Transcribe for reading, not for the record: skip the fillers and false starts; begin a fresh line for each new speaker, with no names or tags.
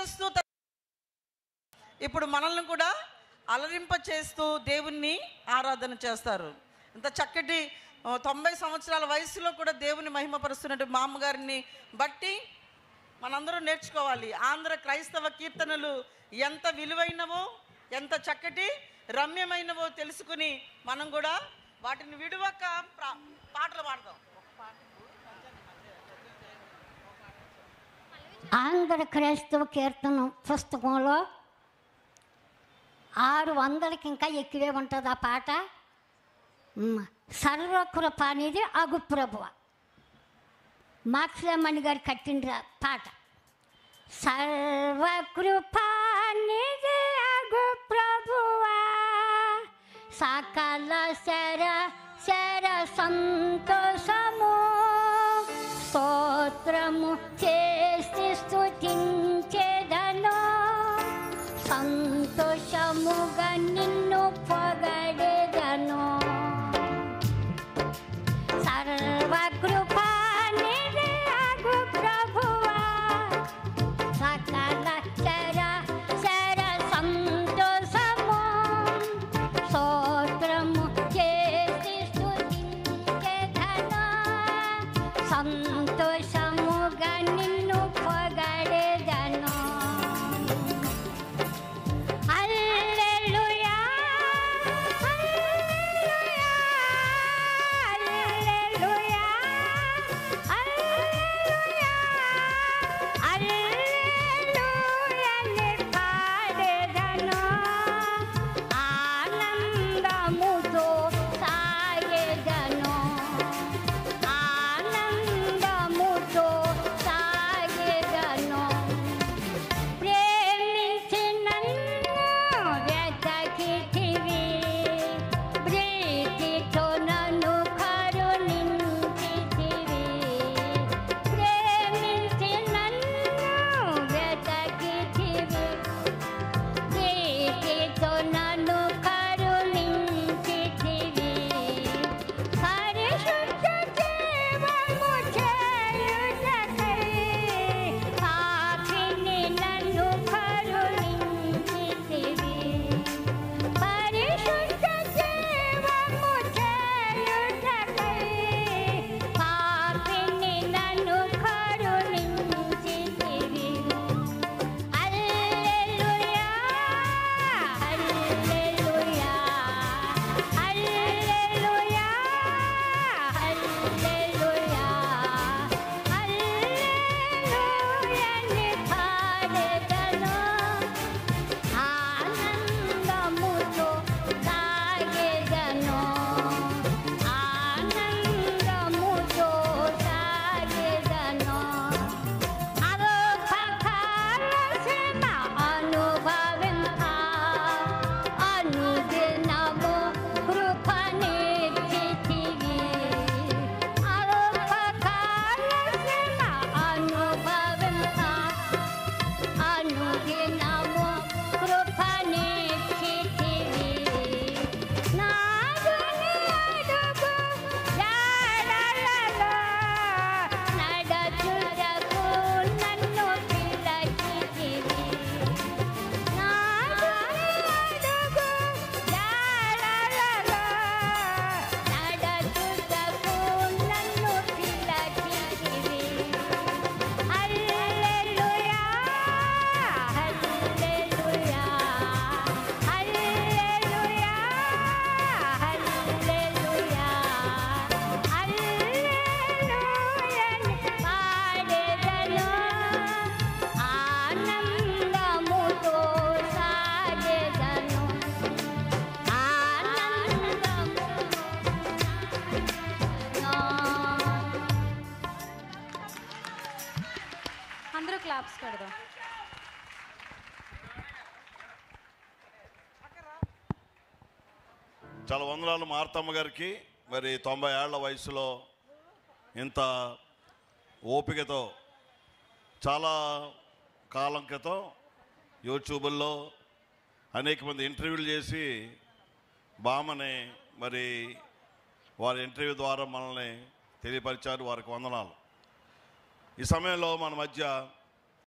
యేసుక్రీస్తు ఇప్పుడు మనల్ని కూడా అలరింప చేస్తూ దేవుణ్ణి ఆరాధన చేస్తారు. ఇంత చక్కటి 90 సంవత్సరాల వయసులో కూడా దేవుని మహిమపరుస్తున్నట్టు మా అమ్మగారిని బట్టి మనందరూ నేర్చుకోవాలి. ఆంధ్ర క్రైస్తవ కీర్తనలు ఎంత విలువైనవో, ఎంత చక్కటి రమ్యమైనవో తెలుసుకుని మనం కూడా వాటిని విడువక పాటలు పాడతాం.
ఆంధ్ర క్రైస్తవ కీర్తన పుస్తకంలో 600కి ఇంకా ఎక్కువే ఉంటుంది ఆ పాట. సర్వకృప అనేది అగు ప్రభువ, మాక్సిమణి గారు కట్టిన పాట. సర్వకృప అనేది అగు ప్రభువా, సకల శర సంతోషము స్తోత్రము చేసి స్తుతించెదను, సంతోషముగా నిన్ను పొగడెదను. సర్వకృప నీదే అగు ప్రభువా, సకల శర సంతోషము స్తోత్రము చేసి స్తుతించెదను, సంతోషముగా నిన్ను పొగడెదను. హల్లెలూయా హల్లెలూయా హల్లెలూయా హల్లెలూయా హల్లెలూయా ని పాడెదను, ఆనందముతో సాగెదను, ఆనందముతో సాగెదను. ప్రేమించి నన్ను వెతకితివి, ప్రీతితో నన్ను కరుణించితివి. ప్రేమించి నన్ను వెతకితివి, ప్రీతితో నన్ను కరుణించితివి. పరిశుద్ధ జీవము చేయుటకై పాపిని నన్ను కరుణించితివి. పరిశుద్ధ జీవము చేయుటకై పాపిని నన్ను కరుణించితివి. హల్లెలూయా హల్లెలూయా హల్లెలూయా హల్లెలూయా హల్లెలూయా ని పాడెదను, ఆనందముతో సాగెదను, ఆనందముతో సాగెదను. అలోపకాల శ్రమ అనుభవింప అనుదినము కృపనిచ్చితివి. అలోపకాల శ్రమ అనుభవింప అనుదినము కృపనిచ్చితివి. నాదుని అడుగు జాడలలో నడచుటకు నన్ను పిలిచితివి. నాదుని అడుగు జాడలలో నడచుటకు నన్ను పిలిచితివి. హల్లెలూయా హల్లెలూయా హల్లెలూయా హల్లెలూయా హల్లెలూయా ని పాడెదను, ఆనందముతో సాగెదను, ఆనందముతో
అందరూ క్లాప్స్ కడదాం.
చాలా వందనాలు మార్తమ్మ గారికి. మరి 90 ఏళ్ల వయసులో ఇంత ఓపికతో చాలా కాలం క్రితం యూట్యూబుల్లో అనేక మంది ఇంటర్వ్యూలు చేసి బామ్మని మరి వారి ఇంటర్వ్యూ ద్వారా మనల్ని తెలియపరిచారు. వారికి వందనాలు. ఈ సమయంలో మన మధ్య